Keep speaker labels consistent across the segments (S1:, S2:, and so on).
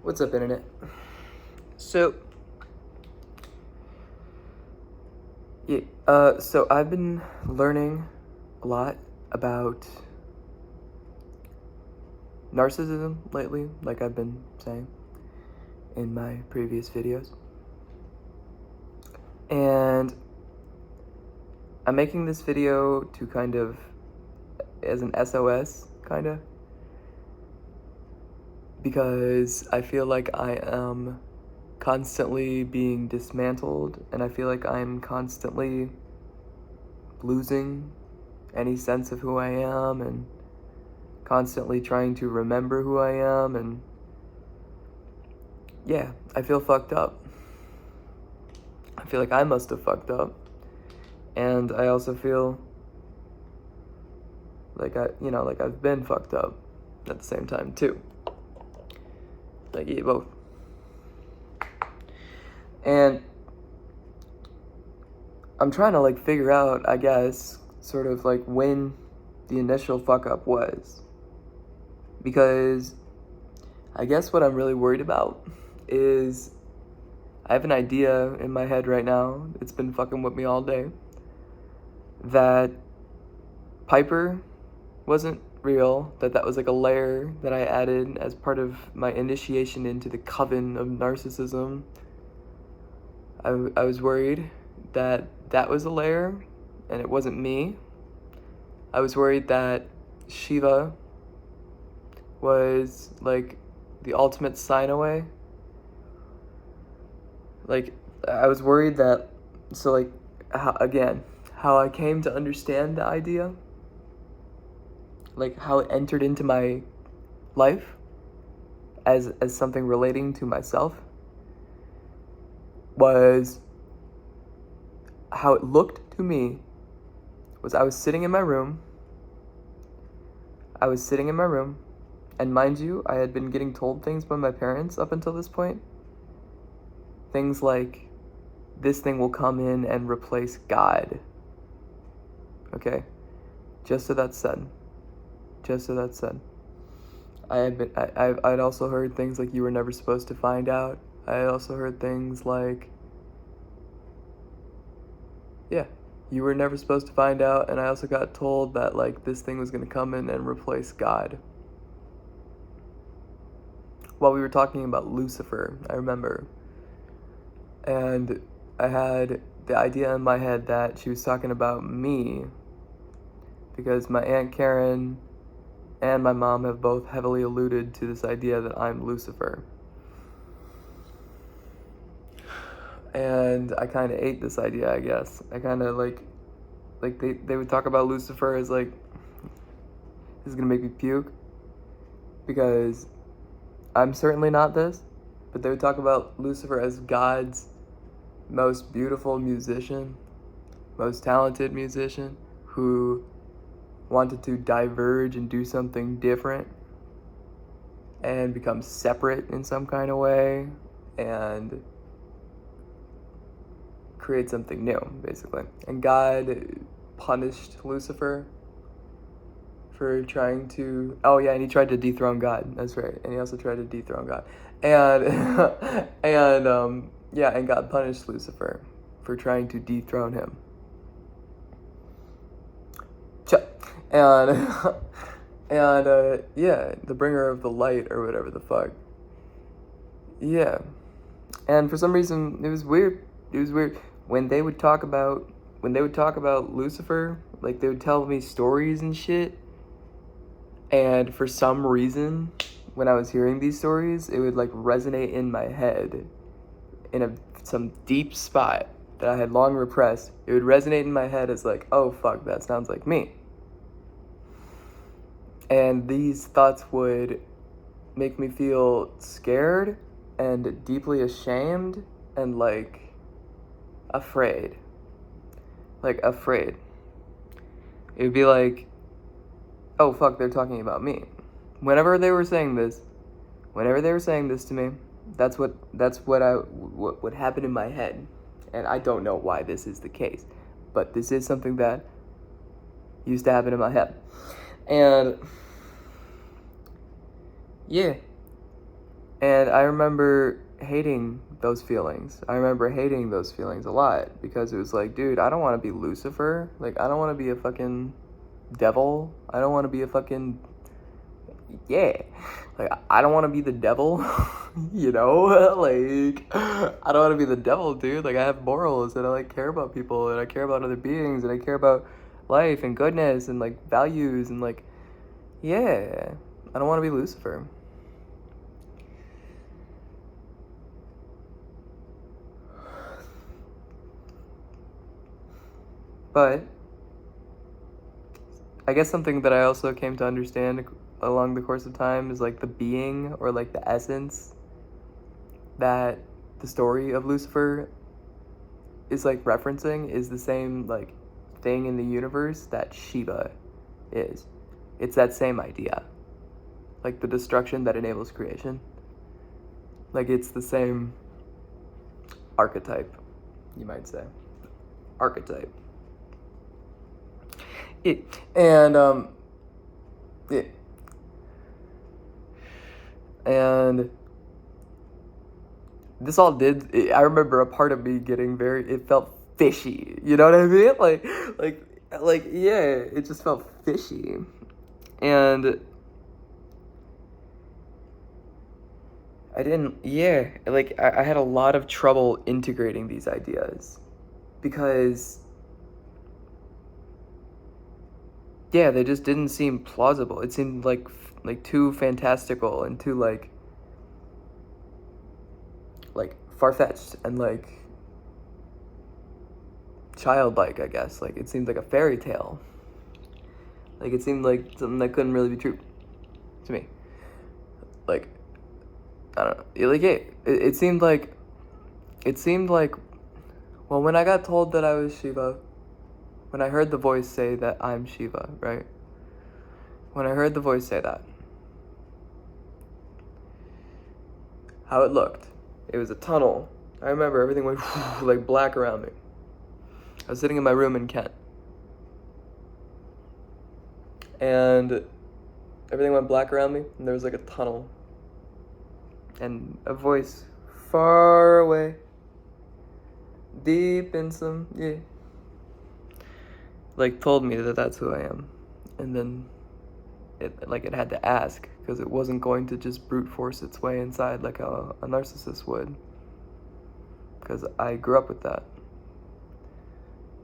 S1: What's up, internet? So, so I've been learning a lot about narcissism lately, like I've been saying in my previous videos. And I'm making this video to kind of, as an SOS, kind of, because I feel like I am constantly being dismantled, and I feel like I'm constantly losing any sense of who I am, and constantly trying to remember who I am, and yeah, I feel fucked up. I feel like I must have fucked up, and I also feel like like I've been fucked up at the same time too. Like, yeah, both. And I'm trying to like figure out, I guess, sort of like when the initial fuck up was. Because I guess what I'm really worried about is I have an idea in my head right now, it's been fucking with me all day, that Piper wasn't real, that was like a layer that I added as part of my initiation into the coven of narcissism. I was worried that that was a layer and it wasn't me. I was worried that Shiva was like the ultimate sign away. Like, I was worried that, so like, how I came to understand the idea, like how it entered into my life as something relating to myself, was how it looked to me was I was sitting in my room, and mind you, I had been getting told things by my parents up until this point. Things like, this thing will come in and replace God. Okay? Just so that's said. I'd also heard things like you were never supposed to find out. I had also heard things like, yeah, you were never supposed to find out, and I also got told that like this thing was gonna come in and replace God. While we were talking about Lucifer, I remember. And I had the idea in my head that she was talking about me, because my Aunt Karen and my mom have both heavily alluded to this idea that I'm Lucifer. And I kind of ate this idea, I guess. I kind of like they would talk about Lucifer as like, this is gonna make me puke, because I'm certainly not this, but they would talk about Lucifer as God's most beautiful musician, most talented musician, who wanted to diverge and do something different and become separate in some kind of way and create something new, basically. And God punished Lucifer for trying to, oh yeah, and he tried to dethrone God, that's right, and he also tried to dethrone God. And and God punished Lucifer for trying to dethrone him. And yeah, the bringer of the light or whatever the fuck. Yeah. And for some reason it was weird. When they would talk about Lucifer, like they would tell me stories and shit. And for some reason, when I was hearing these stories, it would like resonate in my head in some deep spot that I had long repressed. It would resonate in my head as like, oh fuck, that sounds like me. And these thoughts would make me feel scared and deeply ashamed and like afraid. Like afraid. It would be like, oh fuck, they're talking about me. Whenever they were saying this to me, that's what happened in my head. And I don't know why this is the case, but this is something that used to happen in my head. And yeah, And I remember hating those feelings. I remember hating those feelings a lot because it was like, dude, I don't want to be Lucifer. Like, I don't want to be a fucking devil. I don't want to be a fucking, yeah. Like, I don't want to be the devil, you know? Like, I don't want to be the devil, dude. Like, I have morals and I, like, care about people and I care about other beings and I care about life and goodness and, like, values and, like, yeah. I don't want to be Lucifer. But I guess something that I also came to understand along the course of time is like the being or like the essence that the story of Lucifer is like referencing is the same like thing in the universe that Shiva is. It's that same idea. Like the destruction that enables creation. Like it's the same archetype, you might say. Archetype. And this all did. I remember a part of me getting very. It felt fishy. You know what I mean? Like, yeah. It just felt fishy, and I didn't. Yeah, like I had a lot of trouble integrating these ideas, because yeah, they just didn't seem plausible. It seemed like too fantastical and too like far-fetched and like childlike, I guess. Like it seemed like a fairy tale. Like it seemed like something that couldn't really be true to me. Like I don't know. Like it seemed like well, when I got told that I was Shiva, when I heard the voice say that I'm Shiva, right? When I heard the voice say that, how it looked. It was a tunnel. I remember everything went like black around me. I was sitting in my room in Kent. And everything went black around me, and there was like a tunnel. And a voice far away, deep in some, like told me that that's who I am. And then it had to ask, because it wasn't going to just brute force its way inside like a narcissist would, because I grew up with that.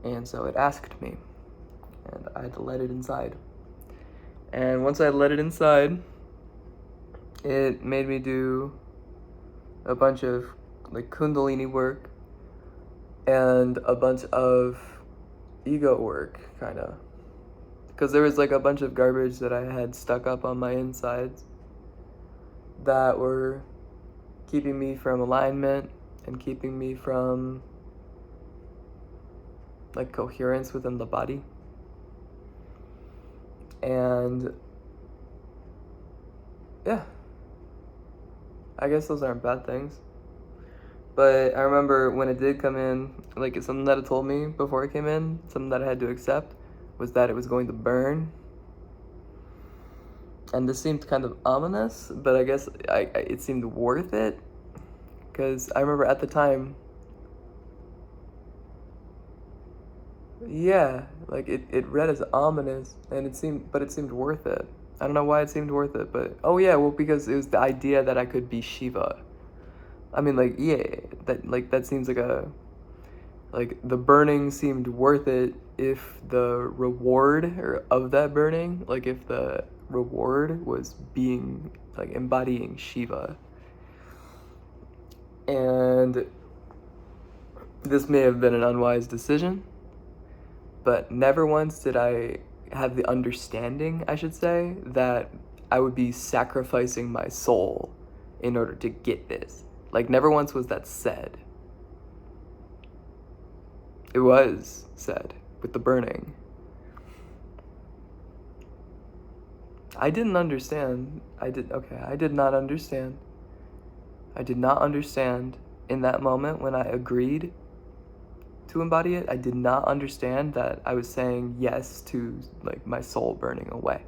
S1: And so it asked me, and I had to let it inside. And once I let it inside, it made me do a bunch of like Kundalini work and a bunch of ego work, kind of. Because there was like a bunch of garbage that I had stuck up on my insides that were keeping me from alignment and keeping me from like coherence within the body. And yeah, I guess those aren't bad things. But I remember when it did come in, like something that it told me before it came in, something that I had to accept, was that it was going to burn. And this seemed kind of ominous, but I guess it seemed worth it. Because I remember at the time, yeah, like it read as ominous, and it seemed worth it. I don't know why it seemed worth it, but oh yeah, well, because it was the idea that I could be Shiva. I mean, like, yeah, that seems like the burning seemed worth it if the reward of that burning, like if the reward was being like embodying Shiva. And this may have been an unwise decision, but never once did I have the understanding, I should say, that I would be sacrificing my soul in order to get this. Like, never once was that said. It was said with the burning. I didn't understand. I did not understand. I did not understand in that moment when I agreed to embody it. I did not understand that I was saying yes to like my soul burning away.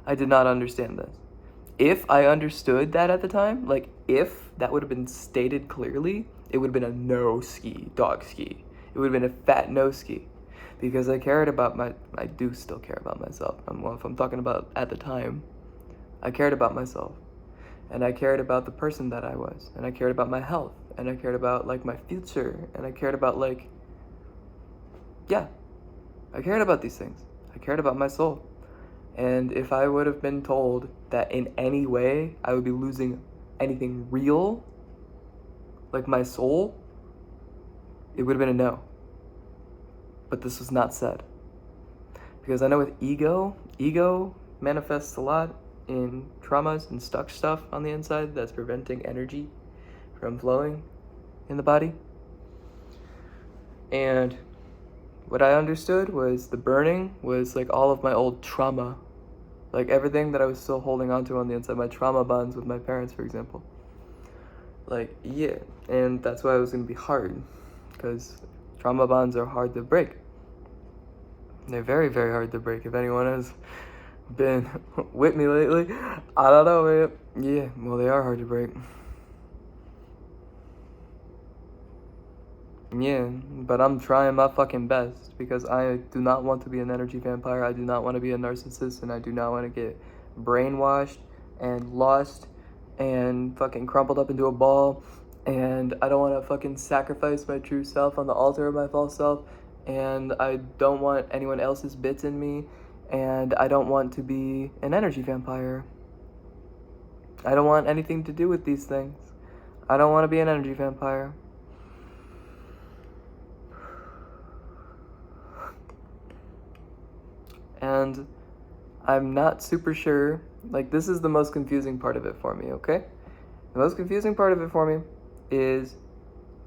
S1: I did not understand this. if I understood that at the time, like if that would have been stated clearly, it would have been a no ski, dog ski. It would have been a fat no ski. Because I cared about I do still care about myself. If I'm talking about at the time, I cared about myself. And I cared about the person that I was. And I cared about my health. And I cared about, like, my future. And I cared about, like, yeah. I cared about these things. I cared about my soul. And if I would have been told that in any way I would be losing anything real, like my soul, it would have been a no. But this was not said. Because I know with ego manifests a lot in traumas and stuck stuff on the inside that's preventing energy from flowing in the body. And what I understood was the burning was like all of my old trauma. Like everything that I was still holding on to on the inside, my trauma bonds with my parents, for example. Like, yeah, and that's why it was gonna be hard, because trauma bonds are hard to break. They're very, very hard to break. If anyone has been with me lately, I don't know, man. Yeah, well, they are hard to break. Yeah, but I'm trying my fucking best, because I do not want to be an energy vampire. I do not want to be a narcissist, and I do not want to get brainwashed and lost and fucking crumpled up into a ball. And I don't want to fucking sacrifice my true self on the altar of my false self. And I don't want anyone else's bits in me. And I don't want to be an energy vampire. I don't want anything to do with these things. I don't want to be an energy vampire. And I'm not super sure, like, this is the most confusing part of it for me, okay? The most confusing part of it for me is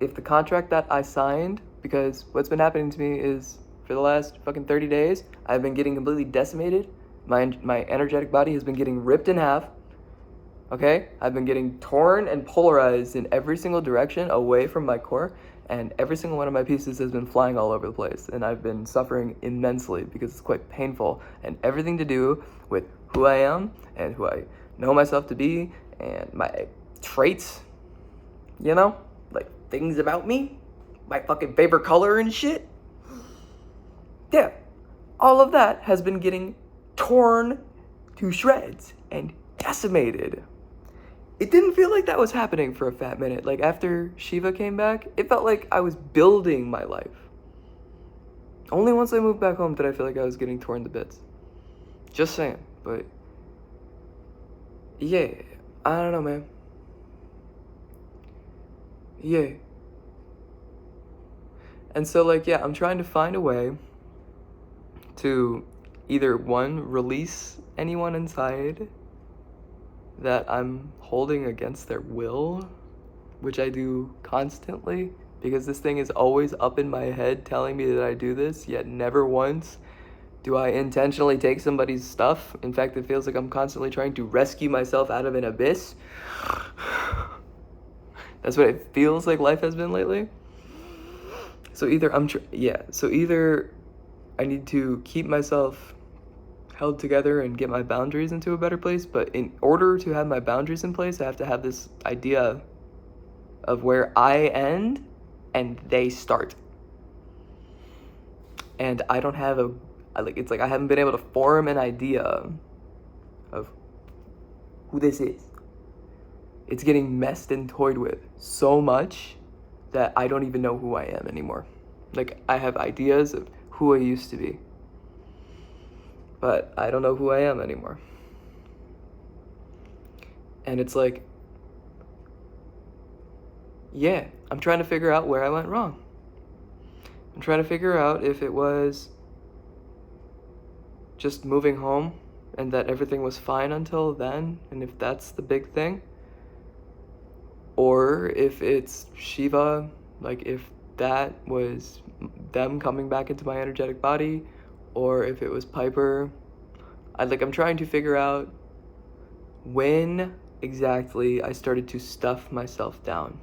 S1: if the contract that I signed, because what's been happening to me is for the last fucking 30 days, I've been getting completely decimated. My energetic body has been getting ripped in half, okay? I've been getting torn and polarized in every single direction away from my core, and every single one of my pieces has been flying all over the place, and I've been suffering immensely because it's quite painful, and everything to do with who I am and who I know myself to be and my traits, you know, like things about me, my fucking favorite color and shit. Yeah, all of that has been getting torn to shreds and decimated. It didn't feel like that was happening for a fat minute. Like after Shiva came back, it felt like I was building my life. Only once I moved back home did I feel like I was getting torn to bits. Just saying, but yeah, I don't know, man. Yeah. And so, like, yeah, I'm trying to find a way to either, one, release anyone inside that I'm holding against their will, which I do constantly, because this thing is always up in my head telling me that I do this, yet never once do I intentionally take somebody's stuff. In fact, it feels like I'm constantly trying to rescue myself out of an abyss. That's what it feels like life has been lately. So either either I need to keep myself held together and get my boundaries into a better place, but in order to have my boundaries in place, I have to have this idea of where I end and they start. And I don't have it's like I haven't been able to form an idea of who this is. It's getting messed and toyed with so much that I don't even know who I am anymore. Like, I have ideas of who I used to be, but I don't know who I am anymore. And it's like, yeah, I'm trying to figure out where I went wrong. I'm trying to figure out if it was just moving home and that everything was fine until then, and if that's the big thing. Or if it's Shiva, like if that was them coming back into my energetic body, or if it was Piper. I'm trying to figure out when exactly I started to stuff myself down.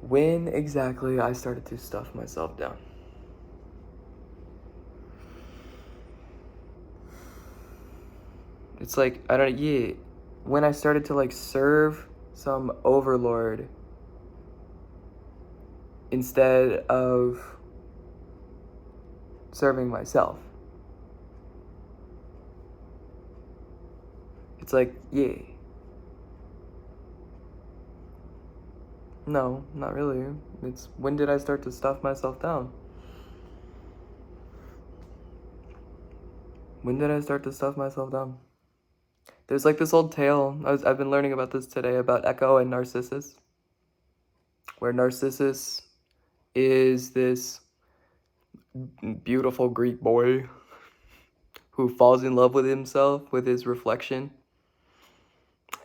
S1: When exactly I started to stuff myself down. It's like, I don't, yeah, when I started to like serve some overlord instead of serving myself. It's like, yeah. No, not really. It's when did I start to stuff myself down? When did I start to stuff myself down? There's like this old tale, I've been learning about this today, about Echo and Narcissus, where Narcissus is this beautiful Greek boy who falls in love with himself, with his reflection,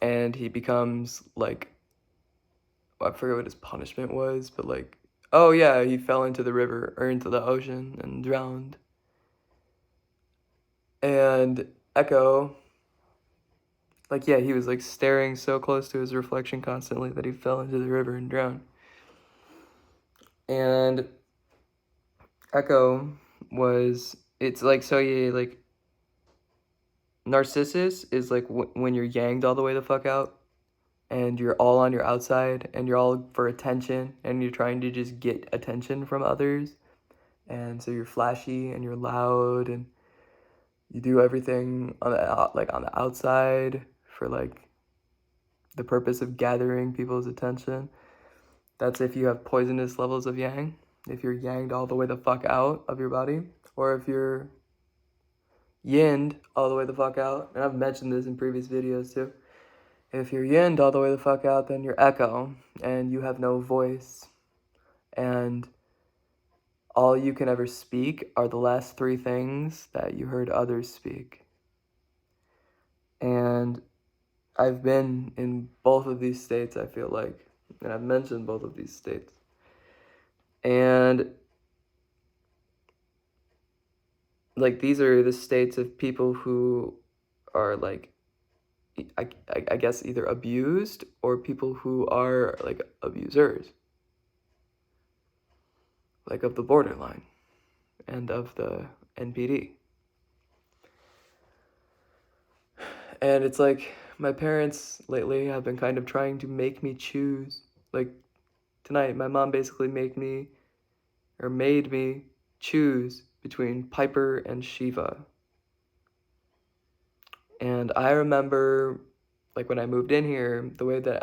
S1: and he becomes like, I forget what his punishment was, but like, oh yeah, he fell into the river or into the ocean and drowned. And Echo, like, yeah, he was like staring so close to his reflection constantly that he fell into the river and drowned. And Echo was, it's like, so yeah, like, Narcissus is like when you're yanged all the way the fuck out and you're all on your outside and you're all for attention and you're trying to just get attention from others. And so you're flashy and you're loud and you do everything on the like on the outside for like the purpose of gathering people's attention. That's if you have poisonous levels of yang, if you're yanged all the way the fuck out of your body, or if you're yinned all the way the fuck out. And I've mentioned this in previous videos too. If you're yinned all the way the fuck out, then you're Echo and you have no voice. And all you can ever speak are the last three things that you heard others speak. And I've been in both of these states, I feel like. And I've mentioned both of these states. And like these are the states of people who are like, I guess either abused or people who are like abusers. Like of the borderline and of the NPD. And it's like my parents lately have been kind of trying to make me choose. Like tonight, my mom basically made me choose between Piper and Shiva. And I remember, like when I moved in here, the way that